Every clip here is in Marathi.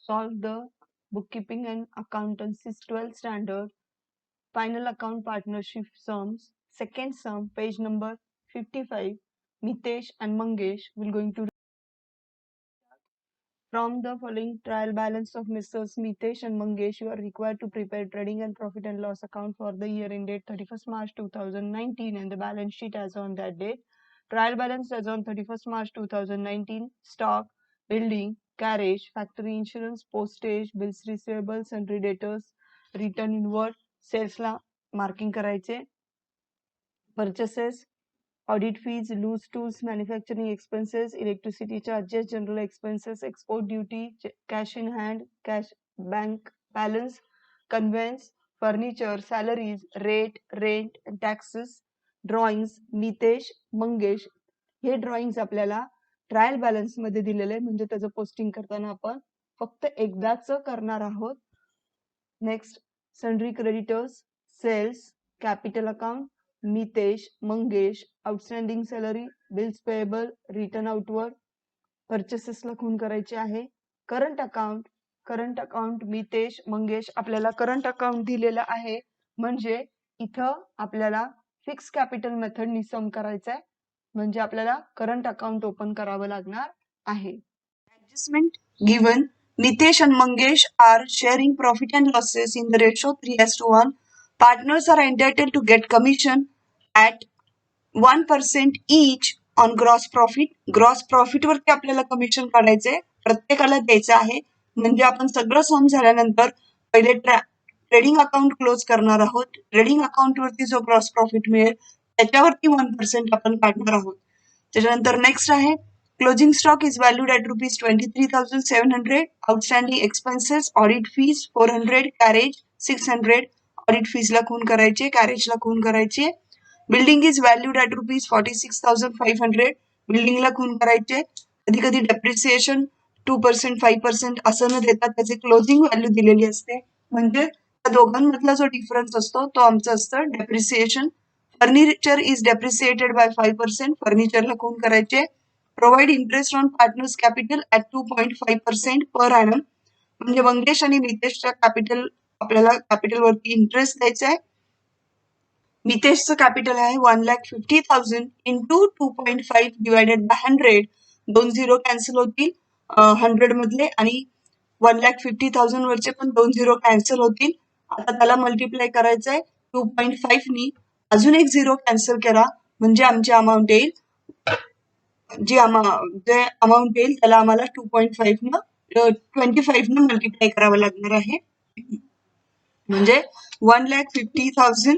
solve the bookkeeping and accountancy 12th standard final account partnership sums. Second sum, page number 55. Mitesh and Mangesh will going to from the following trial balance of Messrs. Mitesh and Mangesh, you are required to prepare trading and profit and loss account for the year ended 31st March 2019 and the balance sheet as on that date. Trial balance as on 31st March 2019, stock, building, carriage, factory insurance, postage, bills receivables, sundry debtors, return inward, salesला marking करायचे, purchases, audit fees, loose tools, manufacturing expenses, electricity charges, general expenses, export duty, cash in hand, cash bank balance, conveyance, furniture, salaries, rate, rent, taxes, drawings. Mitesh, Mangesh हे ड्रॉइंग्स आपल्याला ट्रायल बॅलन्स मध्ये दिलेले आहे, म्हणजे त्याचं पोस्टिंग करताना आपण फक्त एकदाच करणार आहोत. Next, sundry creditors, sales, capital account, Mitesh, Mangesh, outstanding salary, bills payable, return outward, purchases ला खून करायचे आहे. करंट अकाउंट Mitesh, Mangesh आपल्याला करंट अकाउंट दिलेला आहे, म्हणजे इथं आपल्याला फिक्स कॅपिटल मेथडनी सम करायचं आहे, म्हणजे आपल्याला करंट अकाउंट ओपन करावं लागणार आहे. Adjustment given, Mitesh and Mangesh are sharing profit and losses in the ratio 3:1. Partners are entitled to get commission at 1% each on gross profit. Gross profit वरती आपल्याला कमिशन काढायचंय, प्रत्येकाला द्यायचं आहे. म्हणजे आपण सगळं सम झाल्यानंतर पहिले ट्रेडिंग अकाउंट क्लोज करणार आहोत. ट्रेडिंग अकाउंट वरती जो ग्रॉस प्रॉफिट मिळेल त्याच्यावरती 1% आपण काढणार आहोत. त्याच्यानंतर नेक्स्ट आहे, closing stock is valued at ₹23,700. Outstanding expenses, audit fees 400, carriage 600. Audit फीजला खून करायचे, कॅरेजला खून करायचे. Building is valued at ₹46,500. बिल्डिंगला खून करायचे. कधी कधी डेप्रिसिएशन 2%, 5% असं न देतात त्याची क्लोजिंग व्हॅल्यू दिलेली असते, म्हणजे त्या दोघांमधला जो डिफरन्स असतो तो आमचं असतं depreciation. Furniture is depreciated by 5%. फर्निचरला खून करायचे. Provide interest on partners capital at 2.5% per annum, म्हणजे मंगेश आणि मितेशच्या कॅपिटल आपल्याला कॅपिटलवरती इंटरेस्ट द्यायचा आहे. मितेशचं कॅपिटल आहे 1,50,000 into 2.5 divided by 100. 2 zero cancel होतील 100 मधले, आणि 1,50,000 वरचे पण 2 झिरो कॅन्सल होतील. आता त्याला मल्टिप्लाय करायचं आहे 2.5 नी. अजून एक झिरो कॅन्सल करा म्हणजे आमची अमाऊंट येईल, जे अमाऊंट येईल त्याला आम्हाला 2.5 न 25 न मल्टिप्लाय करावं लागणार आहे. म्हणजे 1,50,000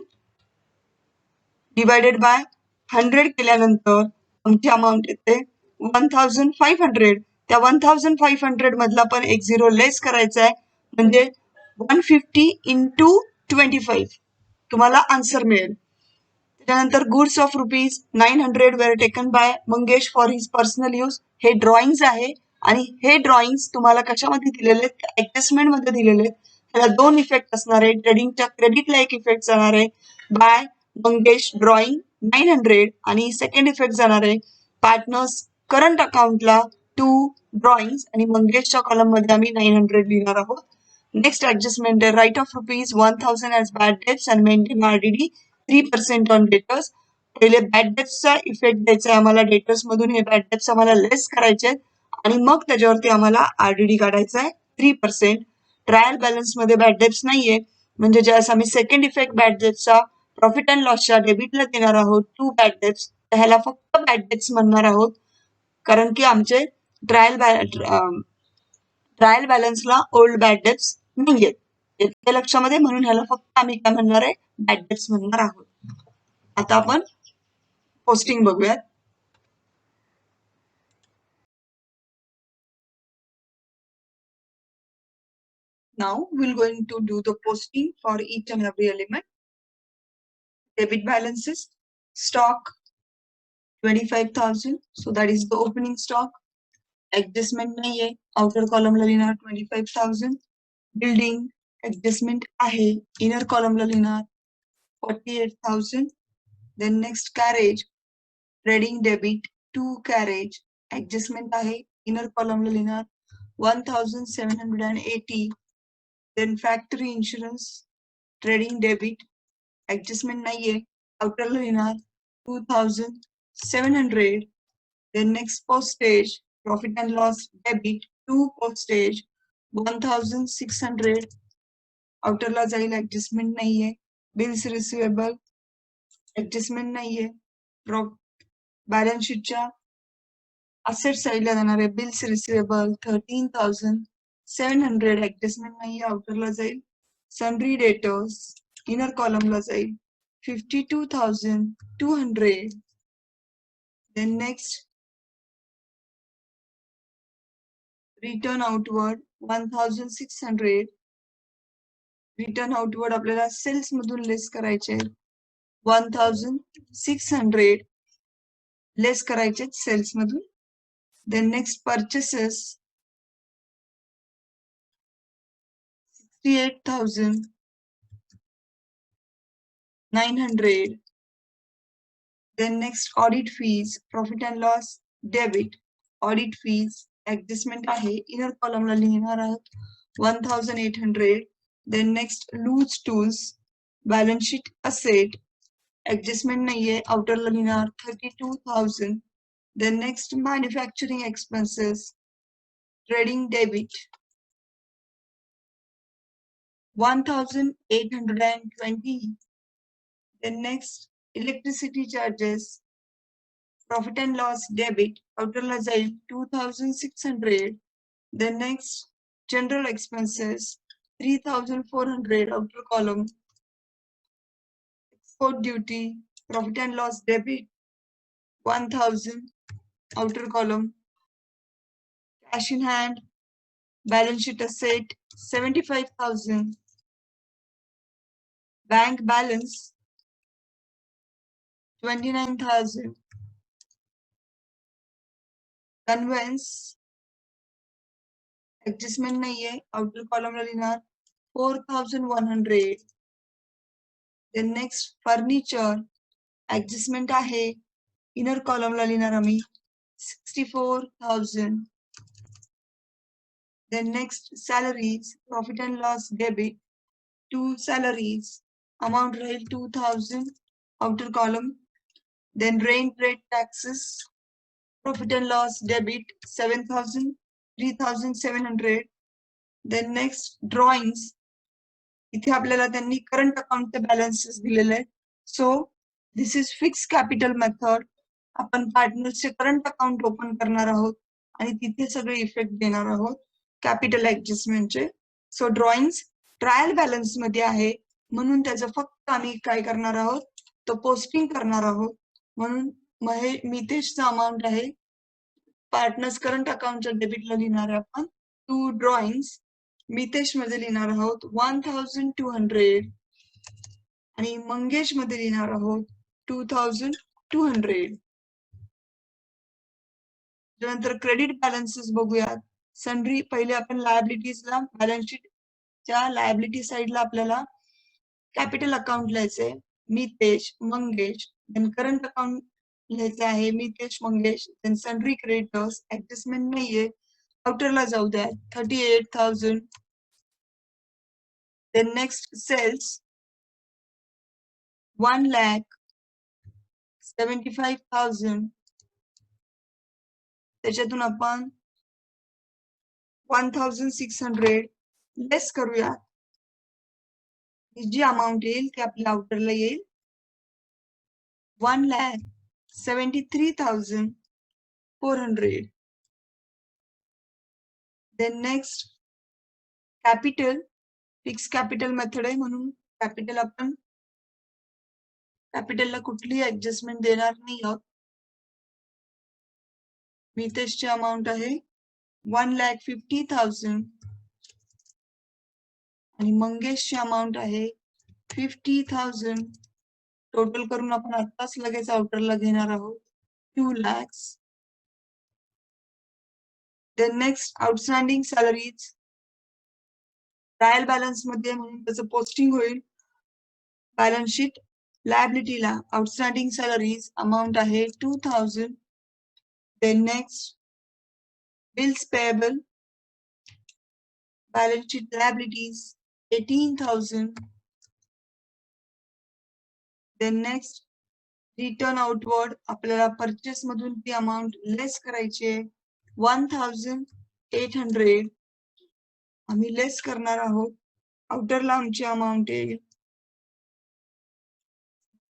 डिवायडेड बाय 100 केल्यानंतर आमची अमाऊंट येते 1,500. त्या 1,500 मधला पण एक झिरो लेस करायचा आहे, म्हणजे 150 इंटू 25 तुम्हाला आन्सर मिळेल. त्यानंतर goods of ₹900 where taken by Mangesh for his personal use. हे ड्रॉइंग्स आहे आणि हे ड्रॉइंग्स तुम्हाला कशामध्ये दिलेले आहेत, ऍडजस्टमेंट मध्ये दिलेले आहेत. त्याला 2 इफेक्ट असणार आहे. ट्रेडिंगच्या क्रेडिटला एक इफेक्ट जाणार आहे बाय मंगेश ड्रॉइंग 900, आणि सेकंड इफेक्ट जाणार आहे पार्टनर्स करंट अकाउंटला 2 ड्रॉइंग्स, आणि मंगेशच्या कॉलम मध्ये आम्ही 900 लिहिणार आहोत. नेक्स्ट ऍडजस्टमेंट आहे write off ₹1,000 as bad debts and maintain RDD 3% on debtors. पहिले बॅड डेट्सचा इफेक्ट द्यायचा आहे आम्हाला, डेटर्स मधून हे बॅड डेट्स आम्हाला लेस करायचे आहेत, आणि मग त्याच्यावरती आम्हाला RDD काढायचा आहे 3%. ट्रायल बॅलन्स मध्ये बॅड डेट्स नाहीये, म्हणजे ज्यावेळेस आम्ही सेकंड इफेक्ट बॅड डेट्सचा प्रॉफिट अँड लॉसच्या डेबिटला देणार आहोत 2 बॅड डेट्स, तर ह्याला फक्त बॅड डेट्स म्हणणार आहोत, कारण की आमचे ट्रायल बॅलन्सला ओल्ड बॅड डेट्स नाहीयेत ते लक्षामध्ये, म्हणून ह्याला फक्त आम्ही काय म्हणणार आहे, बॅड डेट्स म्हणणार आहोत. आता आपण पोस्टिंग बघूयात. Now we're going to do the posting for each and every element. Debit balances, stock 25,000, so that is the opening stock. Adjustment नाहीये, outer column ला लिहिणार 25,000. बिल्डिंग ऍडजस्टमेंट आहे, इनर कॉलमला लिहिणार 48,000. Then next carriage, trading debit 2 carriage adjustment आहे, इनर कॉलमला लिहिणार 1780. Then factory insurance, trading debit, adjustment नाहीये, outerला येणार 2700. Then next postage, profit and loss debit, 2 postage, 1600. outerला जाईल, adjustment नाहीये. Bills receivable, adjustment नाहीये. balance sheetच्या asset sideला जाणार आहे. Bills receivable 13,700, adjustment नाहीये, outerला जाईल. Sundry debtors, inner columnला जाईल 52,200. Then next return outward 1,600. Return outward आपल्याला सेल्स मधून लेस करायचे 1,600 लेस करायचे सेल्स मधून. Then next purchases 68,900. Then next audit fees, profit and loss debit, audit fees adjustment आहे, इनर कॉलमला लिहिणार आहोत 1,800. Then next loose tools, balance sheet asset, adjustment नाहीये, outerला लिहिणार 32,000. Then next manufacturing expenses, trading debit 1,820. Then next electricity charges, profit and loss debit, outerला जाईल 2,600. Then next general expenses 3,400, outer column. Export duty, profit and loss debit 1,000, outer column. Cash in hand, balance sheet asset 75,000. Bank balance 29,000. Conveyance adjustment नाहीये, outer column ला लिहिणार 4,100. Then next furniture adjustment आहे, inner column ला लिहिणार आम्ही 64,000. Then next salaries, profit and loss debit, 2 salaries, amount राहील 2,000, outer column. Then rent rate taxes, profit and loss debit 7,000, 3,700. Then next drawings, इथे आपल्याला त्यांनी करंट अकाउंटचे बॅलन्सेस दिलेले आहेत. So this is fix capital method. आपण पार्टनर्सचे करंट अकाउंट ओपन करणार आहोत आणि तिथे सगळे इफेक्ट देणार आहोत कॅपिटल ऍडजस्टमेंटचे. सो ड्रॉइंग्स ट्रायल बॅलन्स मध्ये आहे म्हणून त्याचं फक्त आम्ही काय करणार आहोत, तो पोस्टिंग करणार आहोत. म्हणून मितेशचा अमाऊंट आहे, पार्टनर्स करंट अकाउंटच्या डेबिटला लिहिणार आहे आपण 2 ड्रॉइंग्स. मितेश मध्ये लिहिणार आहोत 1,200 आणि मंगेश मध्ये लिहिणार आहोत 2,200. त्यानंतर क्रेडिट बॅलन्सेस बघूयात. सन्ड्री पहिले आपण लायबिलिटीजला, बॅलन्स शीटच्या लायबिलिटी साइडला आपल्याला कॅपिटल अकाउंट लिहायचंय Mitesh Mangesh. Then current account लिहायचं आहे Mitesh Mangesh. Then sundry creditors adjustment नाहीये, आउटरला जाऊ द्या 38,000. Then next sales 1,75,000. त्याच्यातून आपण 1,600 लेस करूया. जी अमाउंट येईल ती आपल्या आउटरला येईल 1,73,400. Then next capital, fix capital method आहे म्हणून कॅपिटल आपण कॅपिटलला कुठलीही ऍडजस्टमेंट देणार नाही आहोत. मितेशची अमाउंट आहे 1,50,000 आणि मंगेशची अमाउंट आहे 50,000. टोटल करून आपण आताच लगेच आउटरला घेणार आहोत 2 lakh. Then next outstanding salaries trial balance मध्ये म्हणून त्याचं पोस्टिंग होईल बॅलन्स शीट लायबिलिटीला. आउटस्टँडिंग सॅलरीज अमाउंट आहे 2,000. Then next bills payable Balance sheet liabilities 18,000. Then next return outward आपल्याला परचेस मधून ती अमाउंट लेस करायची आहे 1,800 आम्ही लेस करणार आहोत. आउटरला आमची अमाउंट येईल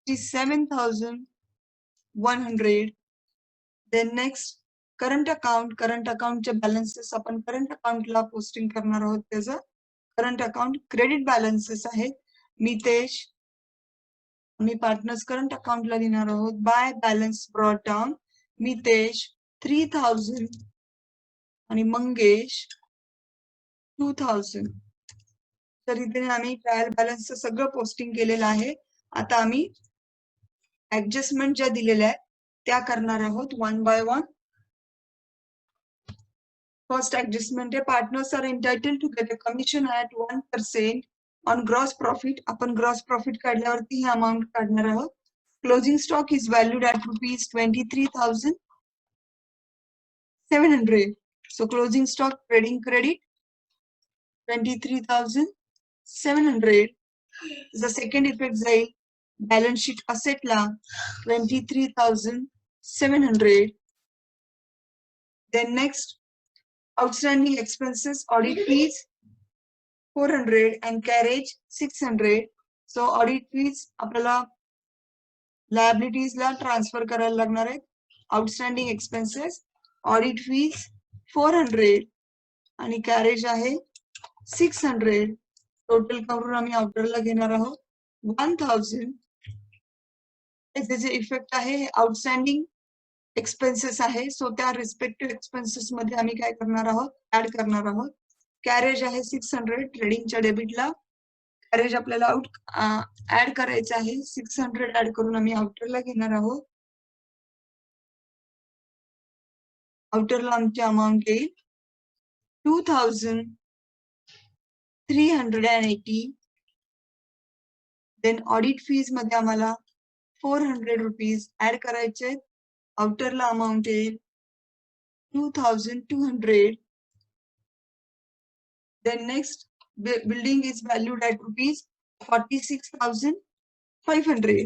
7,100. देन नेक्स्ट करंट अकाउंटचे बॅलन्सेस आपण करंट अकाउंटला पोस्टिंग करणार आहोत. त्याचं करंट अकाउंट क्रेडिट बॅलन्सेस आहेत. मितेश आम्ही पार्टनर्स करंट अकाउंटला लिहिणार आहोत. By balance brought down Mitesh 3,000 आणि मंगेश 2,000. तर इथे आम्ही ट्रायल बॅलन्सचं सगळं पोस्टिंग केलेलं आहे. आता आम्ही ऍडजस्टमेंट ज्या दिलेल्या आहेत त्या करणार आहोत one by one. First adjustment आहे partners are entitled to get a commission at 1% on gross profit. आपण ग्रॉस प्रॉफिट काढल्यावरती ही अमाउंट काढणार आहोत. Closing stock is valued at ₹23,700. So closing stock trading credit 23,700. The second effect जाईल बॅलन्स शीट असेटला 23,700. Then next outstanding expenses audit fees 400 and carriage 600. So audit fees आपल्याला liabilities ला ट्रान्सफर करायला लागणार आहेत. आउटस्टँडिंग एक्सपेन्सेस ऑडिट फीज 400 आणि कॅरेज आहे 600. टोटल करून आम्ही आउटरला घेणार आहोत 1,000. त्याचे इफेक्ट आहे आउटस्टँडिंग एक्सपेन्सेस आहे. सो त्या रिस्पेक्टिव्ह एक्सपेन्सेस मध्ये आम्ही काय करणार आहोत ऍड करणार आहोत. कॅरेज आहे 600 ट्रेडिंगच्या डेबिटला. कॅरेज आपल्याला ऍड करायचं आहे 600 ऍड करून आम्ही आउटरला घेणार आहोत. आउटरला आमची अमाउंट येईल 2,380. देन ऑडिट फीज मध्ये आम्हाला 400 रुपीज ऍड करायचे. आउटरला अमाउंट येईल 2,200. Then next building is valued at ₹46,500.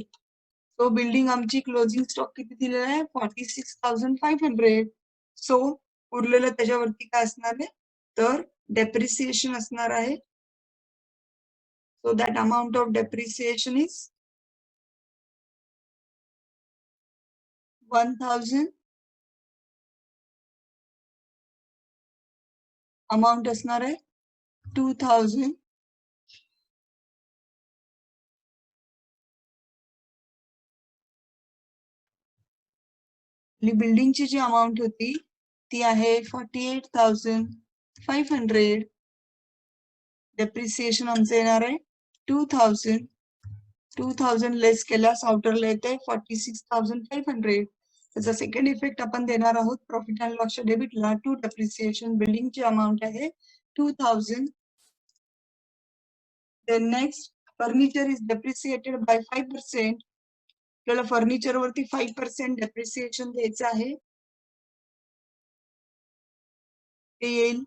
So building आमची क्लोजिंग स्टॉक किती दिलेला आहे 46,500. सो उरलेलं त्याच्यावरती काय असणार आहे तर डेप्रिसिएशन असणार आहे. So that amount of depreciation is 1,000. Amount असणार आहे 2,000. बिल्डिंगची जी अमाउंट होती ती आहे 48,500. डेप्रिसिएशन आमचं येणार आहे 2,000. 2,000 लेस केल्यास आउटरला येते 46,500. त्याचा सेकंड इफेक्ट आपण देणार आहोत प्रॉफिट अँड लॉसच्या डेबिटला टू डेप्रिसिएशन. बिल्डिंगची अमाउंट आहे 2,000. Then next furniture is depreciated by 5%. आपल्याला फर्निचर वरती 5% डेप्रिसिएशन द्यायचं आहे. ते येईल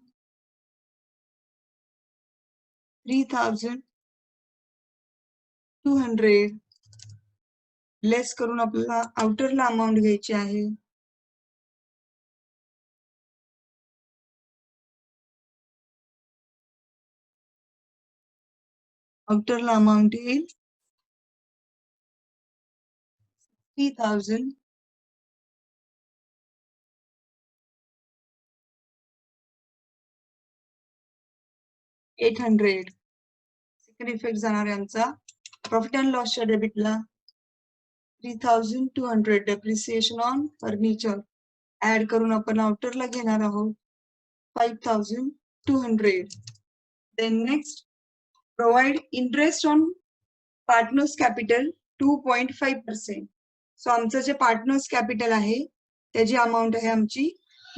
3,200. लेस करून आपल्याला आउटरला अमाउंट घ्यायची आहे. आउटरला अमाउंट येईल 3,000. सेकंड इफेक्ट जाणार आहे आमचा प्रॉफिट अँड लॉसच्या डेबिटला 3,200 डेप्रिसिएशन ऑन फर्निचर ऍड करून आपण आउटरला घेणार आहोत 5,200. Then next provide interest on partners capital 2.5%. So आमचं जे पार्टनर्स कॅपिटल आहे त्याची अमाउंट आहे आमची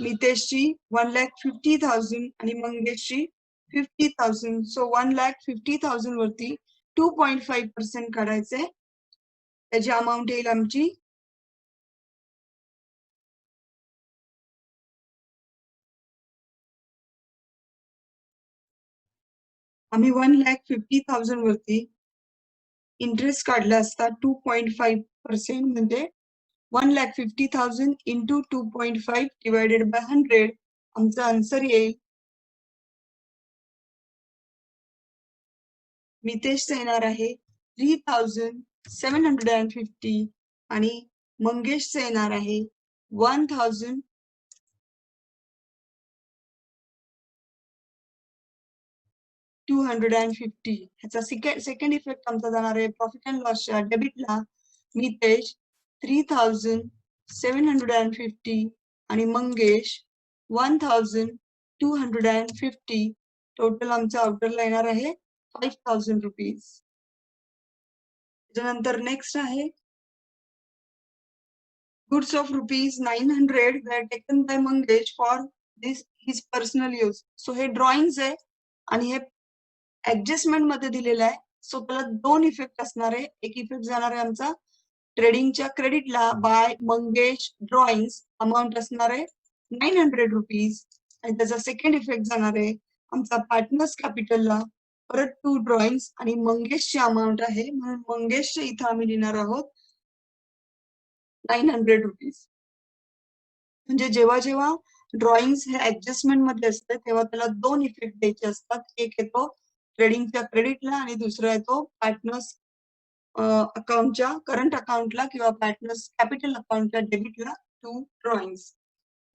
मितेशची 1,50,000 आणि मंगेशची 50,000. सो 1,50,000 वरती 2.5% काढायचंय. त्याची अमाउंट येईल आमची आम्ही 1,50,000 वरती इंटरेस्ट काढला असता 2.5% म्हणजे 1,50,000 इंटू 2.5 डिवायडेड बाय 100 आमचा आन्सर येईल. मितेशचा येणार आहे 3,750 आणि मंगेशचा येणार आहे 1,250. ह्याचा सेकंड इफेक्ट आमचा जाणार आहे प्रॉफिट अँड लॉसच्या डेबिटला. मितेश 3,750 आणि मंगेश 1,250. टोटल आमच्या आउटरला येणार आहे 5,000 रुपीज. त्याच्यानंतर नेक्स्ट आहे goods of ₹900 were taken by Mangesh for his personal use. So हे ड्रॉइंग्स आहे आणि हे ऍडजस्टमेंट मध्ये दिलेलं आहे. सो त्याला दोन इफेक्ट असणार आहे. एक इफेक्ट जाणार आहे आमचा ट्रेडिंगच्या क्रेडिटला बाय मंगेश ड्रॉइंग्स, अमाऊंट असणार आहे 900 रुपीज. आणि त्याचा सेकंड इफेक्ट जाणार आहे आमचा पार्टनर्स कॅपिटलला परत 2 ड्रॉइंग्स आणि मंगेशची अमाऊंट आहे म्हणून मंगेशच्या इथं आम्ही लिहिणार आहोत 900 रुपीज. म्हणजे जेव्हा जेव्हा ड्रॉइंग्स हे ऍडजस्टमेंट मध्ये असते तेव्हा त्याला दोन इफेक्ट द्यायचे असतात. एक येतो ट्रेडिंगच्या क्रेडिटला आणि दुसरा येतो पार्टनर्स अकाउंटच्या करंट अकाउंटला किंवा पार्टनर्स कॅपिटल अकाउंटच्या डेबिटला 2 drawings.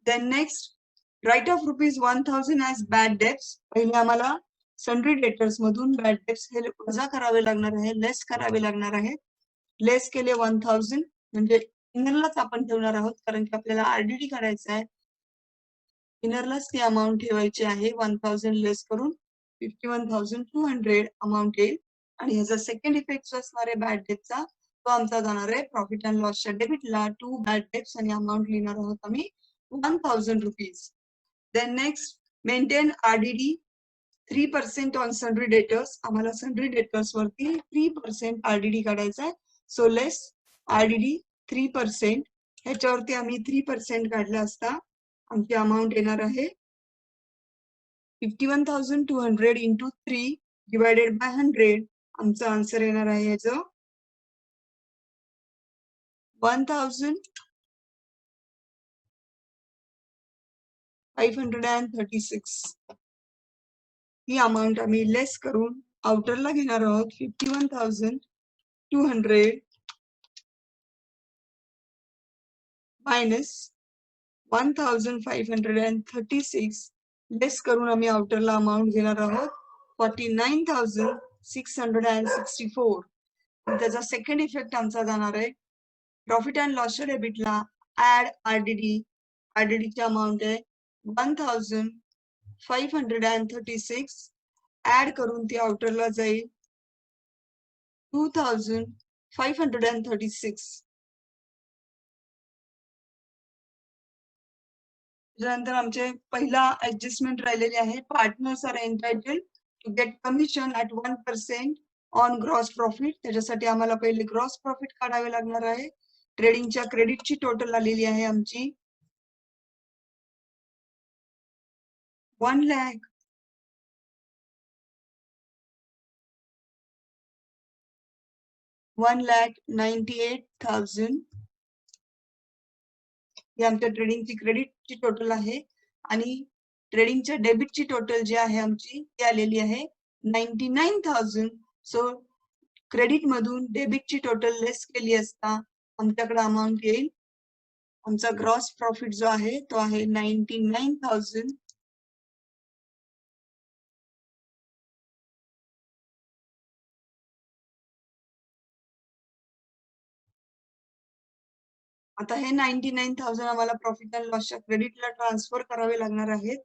Then next write off ₹1,000 as bad debts. पहिले आम्हाला सन्ड्री डेटर्स मधून बॅड डेब्ट्स हे वजा करावे लागणार आहे, लेस करावे लागणार आहे. लेस केले 1,000 म्हणजे इनरलाच आपण ठेवणार आहोत कारण की आपल्याला आरडीडी करायचं आहे. इनरलाच ती अमाऊंट ठेवायची आहे. 1,000 लेस करून 51,200 अमाऊंट येईल. आणि ह्याचा सेकंड इफेक्ट जो असणार आहे बॅड डेटचा तो आमचा जाणार आहे प्रॉफिट अँड लॉसच्या डेबिटला 2 बॅड डेट्स आणि अमाऊंट लिहिणार आहोत आम्ही 1,000 rupees. Then next maintain RDD 3% on sundry debtors. आम्हाला सन्ड्री डेटर्स वरती 3% आरडीडी काढायचा आहे. So less RDD 3%. ह्याच्यावरती आम्ही 3% काढला असता आमची अमाऊंट येणार आहे 51,200 इंटू 3 डिवायडेड बाय 100. आमचा आन्सर येणार आहे याचं 1,536. ही अमाऊंट आम्ही लेस करून आउटरला घेणार आहोत 51,200 मायनस 1,536 लेस करून आम्ही आउटरला अमाऊंट घेणार आहोत 49,664. त्याचा सेकंड इफेक्ट आमचा जाणार आहे प्रॉफिट अँड लॉसच्या डेबिटला ऍड आरडीडी. आरडीडीची अमाऊंट आहे 1,536. ऍड करून ती आउटरला जाईल 2,536. त्यानंतर आमचे पहिला ऍडजस्टमेंट राहिलेले आहे partners are entitled to get commission at 1% on gross profit. त्याच्यासाठी आम्हाला पहिले ग्रॉस प्रॉफिट काढावे लागणार आहे. ट्रेडिंगच्या क्रेडिटची टोटल आलेली आहे आमची 1,98,000. ही आमच्या ट्रेडिंगची क्रेडिटची टोटल आहे आणि ट्रेडिंगच्या डेबिटची टोटल जी आहे आमची ती आलेली आहे 99,000. सो क्रेडिट मधून डेबिटची टोटल लेस केली असता आमच्याकडे अमाऊंट येईल आमचा ग्रॉस प्रॉफिट जो आहे तो आहे 99,000. आता हे 99,000 आम्हाला प्रॉफिट अँड लॉसच्या क्रेडिटला ट्रान्सफर करावे लागणार आहेत.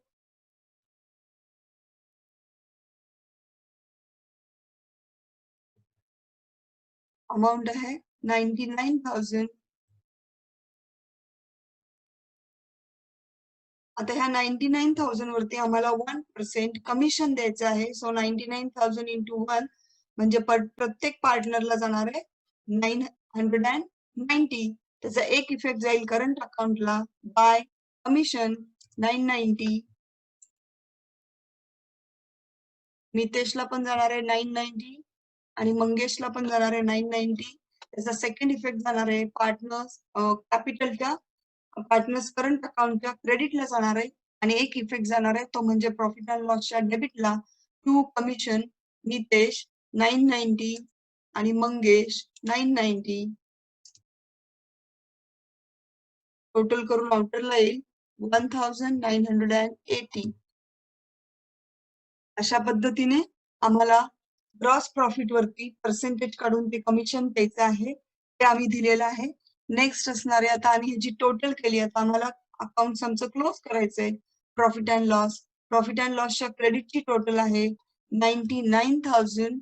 अमाऊंट आहे 99,000. आता ह्या 99,000 वरती आम्हाला 1% कमिशन द्यायचं आहे. सो 99,000 इंटू 1 म्हणजे प्रत्येक पार्टनरला जाणार आहे 990. त्याचा एक इफेक्ट जाईल करंट अकाउंटला बाय कमिशन 990. मितेशला पण जाणार आहे 990 आणि मंगेशला पण जाणार आहे 990. त्याचा सेकंड इफेक्ट जाणार आहे पार्टनर्स कॅपिटलच्या पार्टनर्स करंट अकाउंटच्या क्रेडिटला जाणार आहे आणि एक इफेक्ट जाणार आहे तो म्हणजे प्रॉफिट अँड लॉसच्या डेबिटला टू कमिशन नितेश 990 आणि मंगेश 990. टोटल करून आउटरला येईल 1980. अशा पद्धतीने आम्हाला ग्रॉस प्रॉफिट वरती पर्सेंटेज काढून ते कमिशन द्यायचं आहे ते आम्ही दिलेलं आहे. नेक्स्ट असणारे आता आम्ही जी टोटल केली आता आम्हाला अकाउंट आमचं क्लोज करायचंय. प्रॉफिट अँड लॉसच्या क्रेडिटची टोटल आहे 99,000.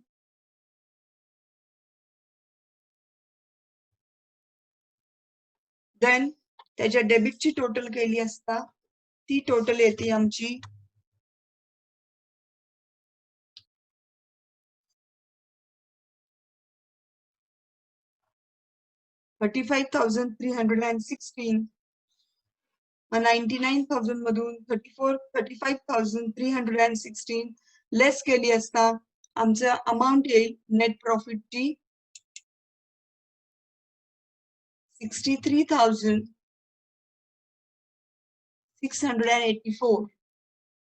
देन त्याच्या डेबिटची टोटल केली असता ती टोटल येते आमची 35,316. 99,000 मधून 35,316 लेस केली असता आमचं अमाऊंट येईल नेट प्रॉफिटची 63,684.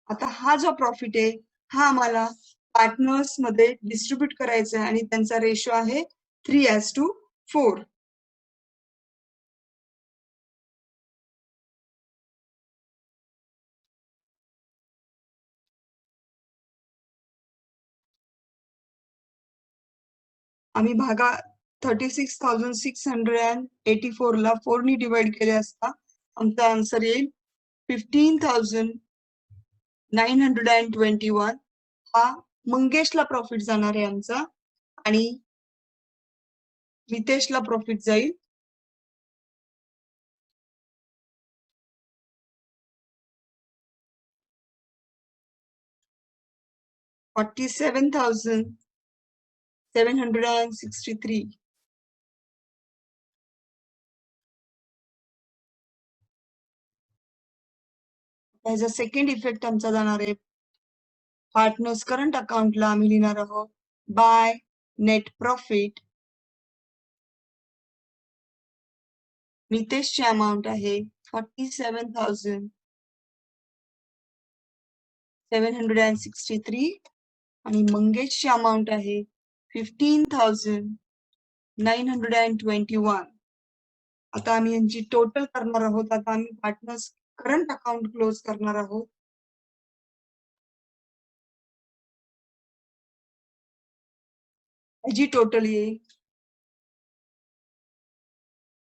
आता हा जो प्रॉफिट आहे हा आम्हाला पार्टनर्स मध्ये डिस्ट्रीब्यूट करायचा आहे आणि त्यांचा रेशो आहे 3:4. आम्ही भागा 36,684 ला 4 नी डिवाइड केले असता आमचा आन्सर येईल 15,921. हा मंगेशला प्रॉफिट जाणार आहे आमचा आणि मितेशला प्रॉफिट जाईल 47,763. ॲज अ सेकंड इफेक्ट आमचा जाणार आहे पार्टनर्स करंट अकाउंटला आम्ही लिहिणार आहोत बाय नेट प्रॉफिट. मितेशची अमाऊंट आहे 47,763 आणि मंगेशची अमाऊंट आहे 15,921. आता आम्ही यांची टोटल करणार आहोत. आता आम्ही पार्टनर्स करंट अकाउंट क्लोज करणार आहोत. जी टोटल येईल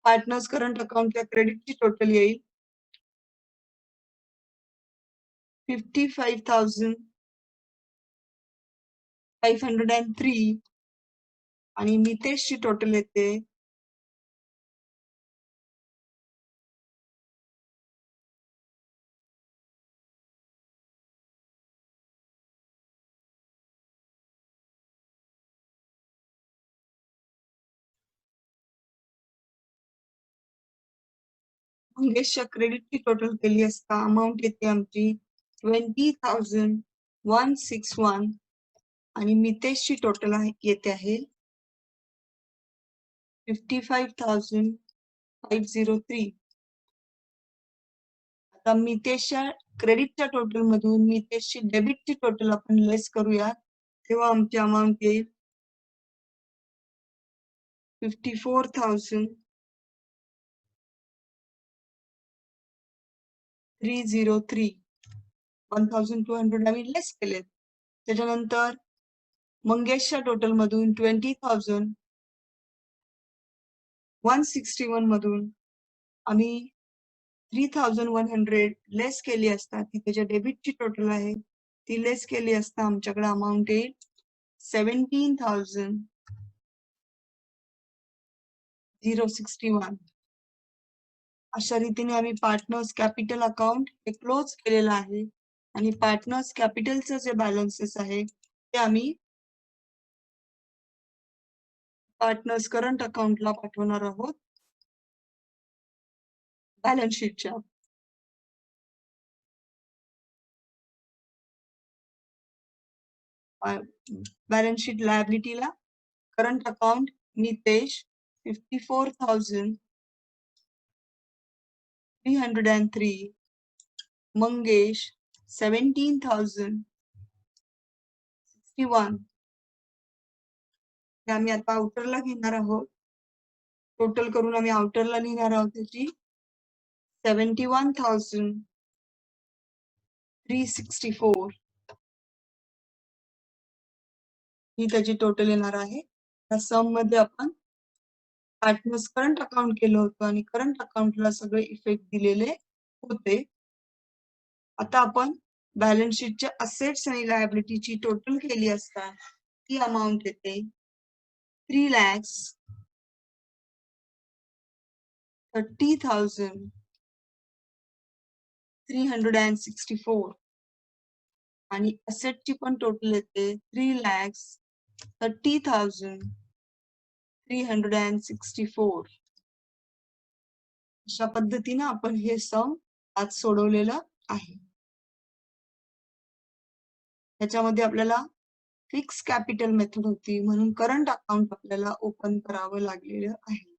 पार्टनर्स करंट अकाउंटच्या क्रेडिटची टोटल येईल 55,503 आणि मितेशची टोटल येते 'मंगेशच्या क्रेडिटची टोटल केली असता अमाऊंट येते आमची 20,161 आणि मितेशची टोटल येते आहे 55,503. आता मितेशच्या क्रेडिटच्या टोटल मधून मितेशची डेबिटची टोटल आपण लेस करूया तेव्हा आमची अमाऊंट येईल 54,303. 1,200 आम्ही लेस केलेत. त्याच्यानंतर मंगेशच्या टोटल मधून 20,161 मधून आम्ही 3,100 लेस केली असता ती त्याच्या डेबिटची टोटल आहे ती लेस केली असता आमच्याकडे अमाऊंट येईल 17,061. अशा रीतीने आम्ही पार्टनर्स कॅपिटल अकाउंट हे क्लोज केलेलं आहे आणि पार्टनर्स कॅपिटलचे जे बॅलन्सेस आहे ते आम्ही पार्टनर्स करंट अकाउंटला पाठवणार आहोत बॅलन्स शीटच्या. बॅलन्स शीट लायबिलिटीला करंट अकाउंट नितेश 54,303, मंगेश 17,061. हे आम्ही आता आउटरला घेणार आहोत. टोटल करून आम्ही आउटरला लिहिणार आहोत त्याची 71,364 ही त्याची टोटल येणार आहे. त्या सम मध्ये आपण पार्टनर्स करंट अकाउंट केलं होतं आणि करंट अकाउंटला सगळे इफेक्ट दिलेले होते. आता आपण बॅलन्स शीटच्या असेट्स आणि लायबिलिटीची टोटल केली असता ती अमाउंट येते 3,30,364 आणि असेटची पण टोटल येते 3,30,364. अशा पद्धतीने आपण हे सम आज सोडवलेलं आहे. त्याच्यामध्ये आपल्याला फिक्स कॅपिटल मेथड होती म्हणून करंट अकाउंट आपल्याला ओपन करावं लागलेलं आहे.